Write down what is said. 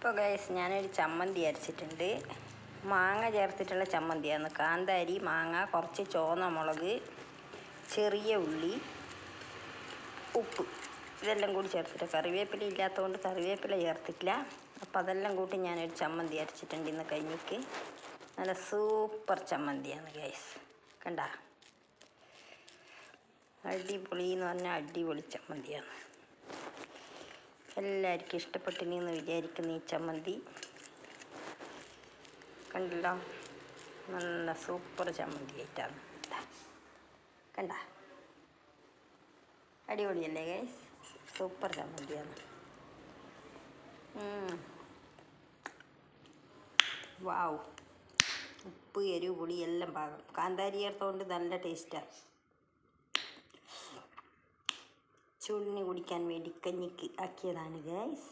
ഇപ്പോൾ ഗൈസ് ഞാനൊരു ചമ്മന്തി അരച്ചിട്ടുണ്ട്. മാങ്ങ ചേർത്തിട്ടുള്ള ചമ്മന്തിയാണ്. കാന്താരി, മാങ്ങ, കുറച്ച് ചുവന്ന മുളക്, ചെറിയ ഉള്ളി, ഉപ്പ് ഇതെല്ലാം കൂടി ചേർത്തിട്ട്, കറിവേപ്പില ഇല്ലാത്തതുകൊണ്ട് കറിവേപ്പില ചേർത്തിട്ടില്ല. അപ്പോൾ അതെല്ലാം കൂട്ടി ഞാനൊരു ചമ്മന്തി അരച്ചിട്ടുണ്ട് ഇന്ന് കഴിഞ്ഞിക്ക്. നല്ല സൂപ്പർ ചമ്മന്തിയാണ് ഗൈസ്. കണ്ട, അടിപൊളി എന്ന് പറഞ്ഞാൽ അടിപൊളി ചമ്മന്തിയാണ്. എല്ലാവർക്കും ഇഷ്ടപ്പെട്ടിനെന്ന് വിചാരിക്കുന്ന ഈ ചമ്മന്തി കണ്ടല്ലോ, നല്ല സൂപ്പർ ചമ്മന്തി ആയിട്ടാണ്. കണ്ട, അടിപൊളിയല്ലേ ഗൈസ്? സൂപ്പർ ചമ്മന്തിയാണ്. വാവ്, ഉപ്പ്, എരിവ്, പുളി എല്ലാം പാകം. കാന്താരി ചേർത്തുകൊണ്ട് നല്ല ടേസ്റ്റാണ്. ചൂടിന് കുടിക്കാൻ വേണ്ടി കഞ്ഞിക്ക് ആക്കിയതാണ് ഗൈസ്.